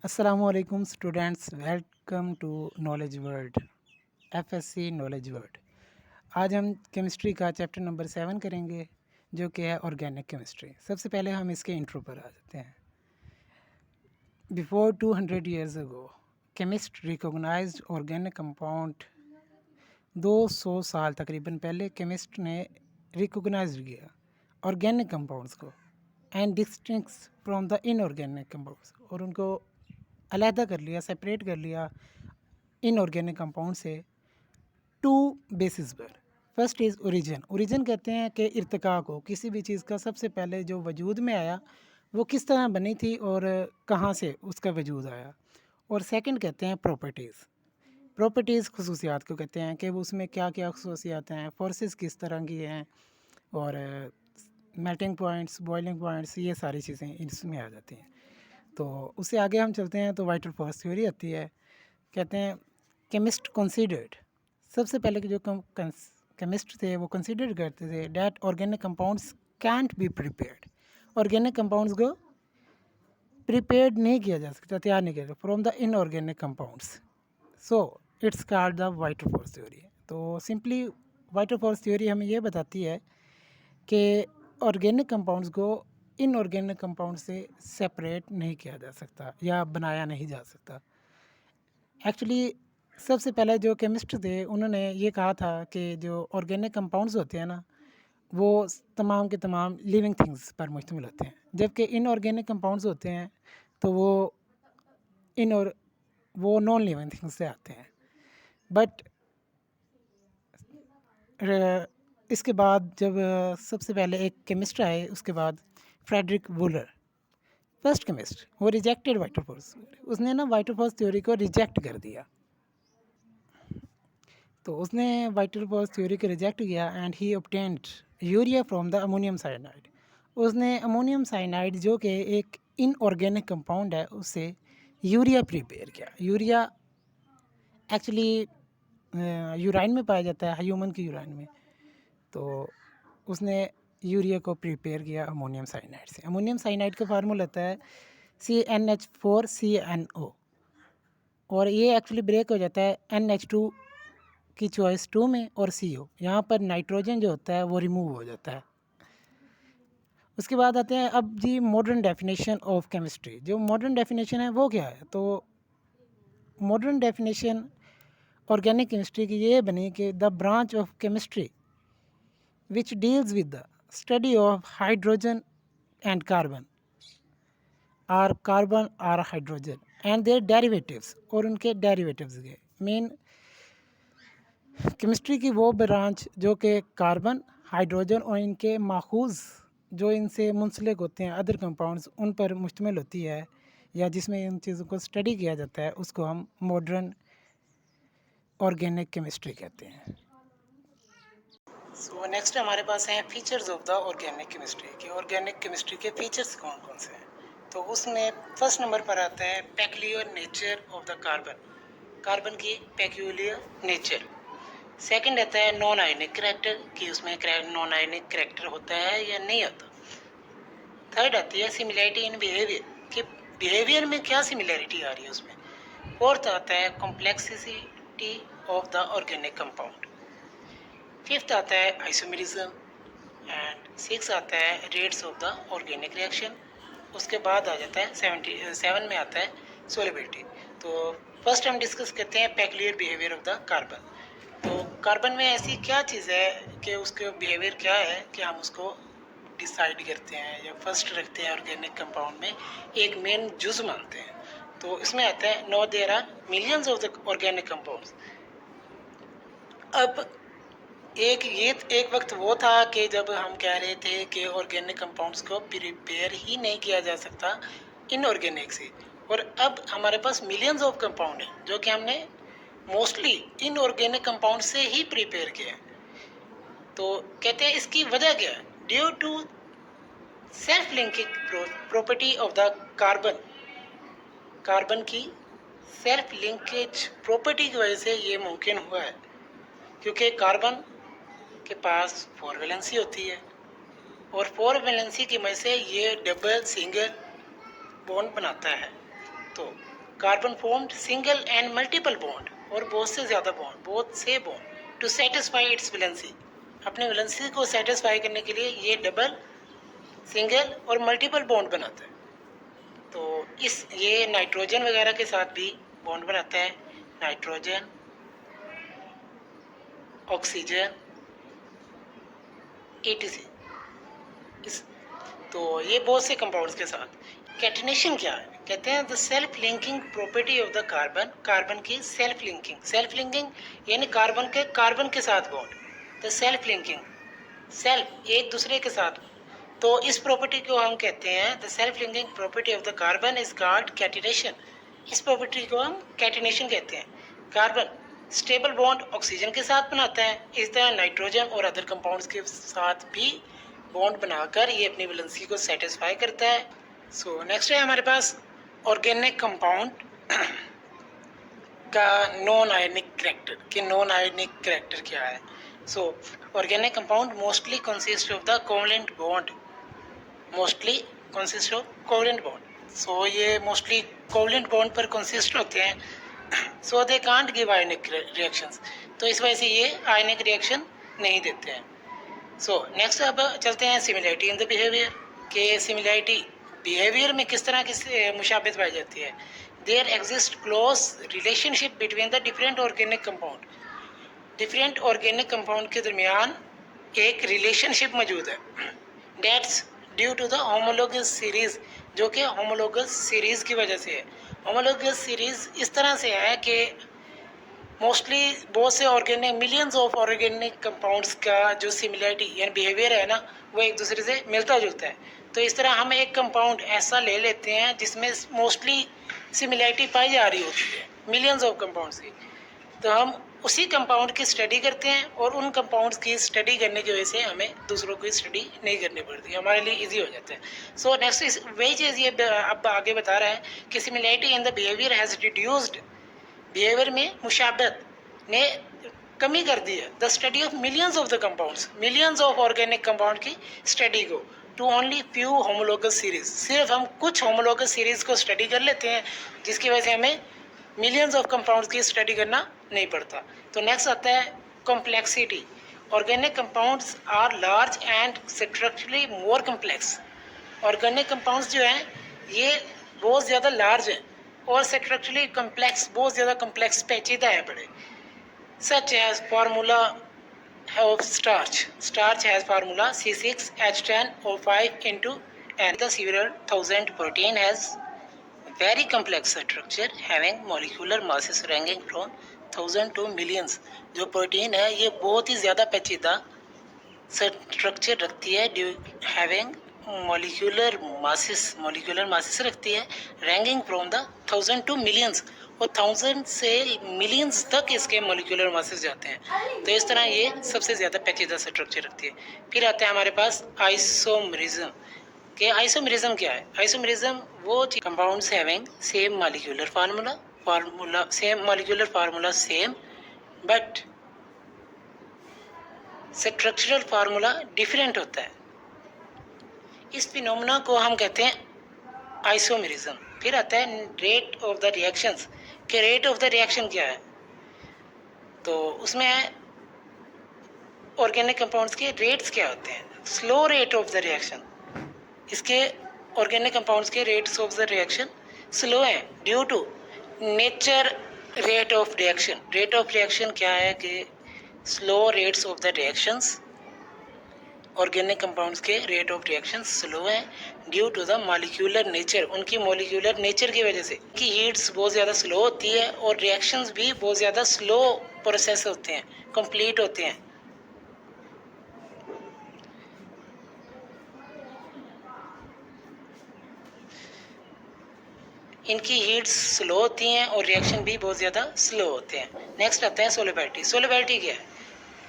अस्सलामुअलैकुम students, welcome to knowledge world, FSC knowledge world. आज हम केमिस्ट्री का चैप्टर नंबर 7 करेंगे, जो कि है ऑर्गेनिक केमिस्ट्री। सबसे पहले हम इसके इंट्रो पर आ जाते हैं। Before 200 years ago chemist recognised organic compound. 200 साल तकरीबन पहले केमिस्ट ने रिकॉग्नाइज किया ऑर्गेनिक कंपाउंड्स को and distincts from the inorganic compounds, और उनको अलहदा कर लिया, सेपरेट कर लिया इनऑर्गेनिक कंपाउंड से टू बेसिस पर। फर्स्ट इज़ ओरिजिन कहते हैं कि इर्तिका को, किसी भी चीज़ का सबसे पहले जो वजूद में आया वो किस तरह बनी थी और कहाँ से उसका वजूद आया। और सेकंड कहते हैं प्रॉपर्टीज़ खसूसियात को कहते हैं कि वो उसमें क्या क्या खसूसियात हैं, फोर्सेस किस तरह की हैं, और मेल्टिंग पॉइंट्स, बॉइलिंग पॉइंट्स, ये सारी चीज़ें इसमें आ जाती हैं। तो उससे आगे हम चलते हैं तो वाइटल फोर्स थ्योरी आती है। कहते हैं केमिस्ट कंसीडर्ड, सबसे पहले के जो केमिस्ट थे वो कंसीडर करते थे that organic compounds cantt be prepared. Organic compounds को प्रिपेयर्ड नहीं किया जा सकता, तैयार नहीं किया from the inorganic compounds, so it's called the vital force theory. तो सिंपली वाइटल फोर्स थ्योरी हमें ये बताती है कि ऑर्गेनिक कंपाउंड्स को इनऑर्गेनिक कंपाउंड से सेपरेट नहीं किया जा सकता या बनाया नहीं जा सकता। एक्चुअली सबसे पहले जो केमिस्ट थे उन्होंने ये कहा था कि जो ऑर्गेनिक कंपाउंड्स होते हैं ना, वो तमाम के तमाम लिविंग थिंग्स पर मुश्तमिल होते हैं, जबकि इनऑर्गेनिक कंपाउंड्स होते हैं तो इन और वो नॉन लिविंग थिंग्स से आते हैं। बट इसके बाद जब सबसे पहले एक केमिस्ट आए, उसके बाद फ्रेडरिक वूलर, फर्स्ट केमिस्ट, वो रिजेक्टेड वाइटल फोर्स, उसने ना वाइटल फोर्स थ्योरी को रिजेक्ट कर दिया। तो उसने वाइटल फोर्स थ्योरी को रिजेक्ट किया and he obtained urea from the ammonium cyanide. उसने अमोनियम साइनाइड जो कि एक इनऑर्गेनिक कंपाउंड है, उससे यूरिया प्रिपेयर किया। यूरिया एक्चुअली यूराइन में पाया जाता है, ह्यूमन की यूराइन में। तो उसने यूरिया को प्रिपेयर किया अमोनियम साइनाइड से। अमोनियम साइनाइड का फार्मूला होता है CnH4CnO, और ये एक्चुअली ब्रेक हो जाता है NH2 की चॉइस 2 में, और CO यहाँ पर नाइट्रोजन जो होता है वो रिमूव हो जाता है। उसके बाद आते हैं अब जी मॉडर्न डेफिनेशन ऑफ केमिस्ट्री। जो मॉडर्न डेफिनेशन है वो क्या है, तो मॉडर्न डेफिनेशन ऑर्गेनिक केमिस्ट्री की ये बनी कि the branch of chemistry which deals with the study of hydrogen and carbon or hydrogen and their derivatives, और उनके डेरिवेटिव्स के मेन केमिस्ट्री की वो ब्रांच जो कि कार्बन, हाइड्रोजन और इनके माखूज़ जो इनसे मुंसलिक होते हैं अदर कंपाउंड्स, उन पर मुश्तमिल होती है, या जिसमें इन चीज़ों को स्टडी किया जाता है, उसको हम मॉडर्न ऑर्गेनिक केमिस्ट्री कहते हैं। सो नेक्स्ट हमारे पास हैं features of the organic chemistry, कि ऑर्गेनिक केमिस्ट्री के फीचर्स कौन कौन से हैं। तो उसमें फर्स्ट नंबर पर आता है peculiar nature of the carbon, carbon की पेक्यूलियर नेचर। सेकंड आता है नॉन आयनिक करेक्टर, कि उसमें नॉन आयनिक करेक्टर होता है या नहीं होता। थर्ड आती है सिमिलैरिटी इन बिहेवियर, कि बिहेवियर में क्या सिमिलैरिटी आ रही है उसमें। फोर्थ आता है complexity of the organic compound. Fifth आता है आइसोमेरिज्म, एंड सिक्स आता है rates of the organic reaction. उसके बाद आ जाता है 77 में आता है सोलिबिलिटी। तो फर्स्ट हम डिस्कस करते हैं peculiar behaviour of the carbon. तो कार्बन में ऐसी क्या चीज़ है कि उसके बिहेवियर क्या है कि हम उसको डिसाइड करते हैं या फर्स्ट रखते हैं ऑर्गेनिक कंपाउंड में, एक मेन जुज मानते हैं। तो इसमें आता है no there are millions of the organic compounds. अब एक वक्त वो था कि जब हम कह रहे थे कि ऑर्गेनिक कंपाउंड्स को प्रिपेयर ही नहीं किया जा सकता इनऑर्गेनिक से, और अब हमारे पास मिलियंस ऑफ कंपाउंड हैं जो कि हमने मोस्टली इनऑर्गेनिक कंपाउंड से ही प्रिपेयर किया। तो कहते हैं इसकी वजह क्या है, due to self linking property of the carbon, carbon की सेल्फ लिंकेज प्रॉपर्टी की वजह से ये मुमकिन हुआ है, क्योंकि कार्बन के पास 4 वैलेंसी होती है, और 4 वैलेंसी की वजह से ये डबल सिंगल बॉन्ड बनाता है। तो carbon formed single and multiple bond, और बहुत से ज़्यादा बॉन्ड, बहुत से bond to satisfy its valency, अपनी वैलेंसी को सेटिस्फाई करने के लिए ये डबल, सिंगल और मल्टीपल बॉन्ड बनाता है। तो ये नाइट्रोजन वगैरह के साथ भी बॉन्ड बनाता है, नाइट्रोजन, ऑक्सीजन, etc। तो ये बहुत से कंपाउंड्स के साथ। कैटिनेशन क्या है? कहते हैं the self linking property of the carbon, carbon की सेल्फ लिंकिंग यानी कार्बन के साथ bond, the self linking, self एक दूसरे के साथ। तो इस प्रॉपर्टी को हम कहते हैं the self linking property of the carbon is called catenation. इस प्रॉपर्टी को हम कैटिनेशन कहते हैं। कार्बन स्टेबल बॉन्ड ऑक्सीजन के साथ बनाता है, इस तरह नाइट्रोजन और अदर कंपाउंड्स के साथ भी बॉन्ड बनाकर ये अपनी वैलेंसी को सेटिस्फाई करता है। सो नेक्स्ट है हमारे पास ऑर्गेनिक कंपाउंड का नॉन आयनिक कैरेक्टर, कि नॉन आयनिक कैरेक्टर क्या है। So organic compound mostly consist of the covalent bond, so ये मोस्टली कोवलेंट बॉन्ड पर कंसिस्ट होते हैं। So they can't give ionic reactions, तो इस वजह से ये आयनिक रिएक्शन नहीं देते हैं। सो नेक्स्ट अब चलते हैं सिमिलैरिटी इन द बिहेवियर, के सिमिलैरिटी बिहेवियर में किस तरह की मुशाबत पाई जाती है। There exist close relationship between the different organic compound, different organic compound के दरमियान एक रिलेशनशिप मौजूद है। That's due to the homologous series, जो कि होमोलोगस सीरीज की वजह से है। होमोलोगस सीरीज इस तरह से है कि मोस्टली बहुत से organic, millions of organic compounds का जो सिमिलरिटी यानी बिहेवियर है ना, वो एक दूसरे से मिलता जुलता है। तो इस तरह हम एक कंपाउंड ऐसा ले लेते हैं जिसमें मोस्टली सिमिलरिटी पाई जा रही होती है मिलियंस ऑफ कंपाउंड्स की, तो हम उसी कंपाउंड की स्टडी करते हैं, और उन कंपाउंड्स की स्टडी करने की वजह से हमें दूसरों की स्टडी नहीं करनी पड़ती, हमारे लिए इजी हो जाता है। सो नेक्स्ट वही चीज़ ये अब आगे बता रहा है कि similarity in the behaviour has reduced, behaviour में मुशाबत ने कमी कर दी है। The study of millions of the compounds, millions of organic compound की स्टडी को to only few homologous series, सिर्फ हम कुछ होमोलोगस सीरीज को स्टडी कर लेते हैं, जिसकी वजह से हमें मिलियंस ऑफ कंपाउंड्स की स्टडी करना नहीं पड़ता। तो नेक्स्ट आता है complexity. Organic compounds are large and structurally more complex. Organic compounds जो हैं ये बहुत ज़्यादा लार्ज हैं और स्ट्रक्चरली कम्प्लेक्स, बहुत ज़्यादा कम्प्लेक्स पेचीदा है बड़े। Such as formula of starch has formula C6H10O5 into and the several thousand protein has very complex structure having molecular masses ranging from 1000 to millions। जो प्रोटीन है ये बहुत ही ज़्यादा पेचीदा स्ट्रक्चर रखती है, हैविंग मोलिकुलर मासेस रखती है, ranking from the 1000 to millions, और 1000 से मिलियंस तक इसके मोलिकुलर मासेस जाते हैं। तो इस तरह ये सबसे ज़्यादा पेचीदा स्ट्रक्चर रखती है। फिर आते हैं हमारे पास आइसोमरिज्म, के आइसोमरिज्म क्या है। आइसोमरिज्म वो compounds having same molecular formula same but structural formula different होता है। इस फिनोमेना को हम कहते हैं आइसोमेरिज्म। फिर आता है रेट ऑफ द रिएक्शंस, के रेट ऑफ द रिएक्शन क्या है। तो उसमें है ऑर्गेनिक कंपाउंड्स के रेट्स क्या होते हैं। Slow rate of the reaction, इसके ऑर्गेनिक कंपाउंड्स के rates of the reaction slow है due to nature rate of reaction. Rate of reaction क्या है कि slow rates of the reactions, organic compounds के रेट ऑफ रिएक्शन स्लो है due to the molecular nature, उनकी molecular nature की वजह से की हीट्स बहुत ज़्यादा स्लो होती है और रिएक्शंस भी बहुत ज़्यादा स्लो प्रोसेस होते हैं, कंप्लीट होते हैं। इनकी हीट्स स्लो होती हैं और रिएक्शन भी बहुत ज़्यादा स्लो होते हैं। नेक्स्ट आता है सोलबिलिटी। सोलबिलिटी क्या है।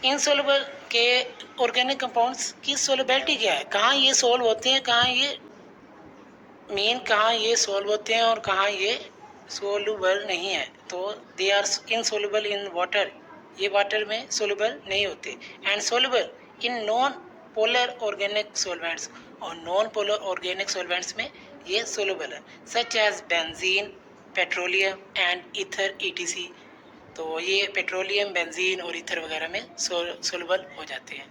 इनसोल्युबल के ऑर्गेनिक कंपाउंड्स की सोलबिलिटी क्या है, कहाँ ये सोल्व होते हैं, कहाँ ये सोल्व होते हैं और कहाँ ये सोल्यूबल नहीं है। तो they are insoluble in water, ये वाटर में सोल्यूबल नहीं होते। And soluble in non polar organic solvents, और नॉन पोलर ऑर्गेनिक सॉल्वेंट्स में ये सोल्यूबल है, such as benzene, petroleum and ether etc. तो ये पेट्रोलियम, बेंजीन और ईथर वगैरह में सोलबल हो जाते हैं।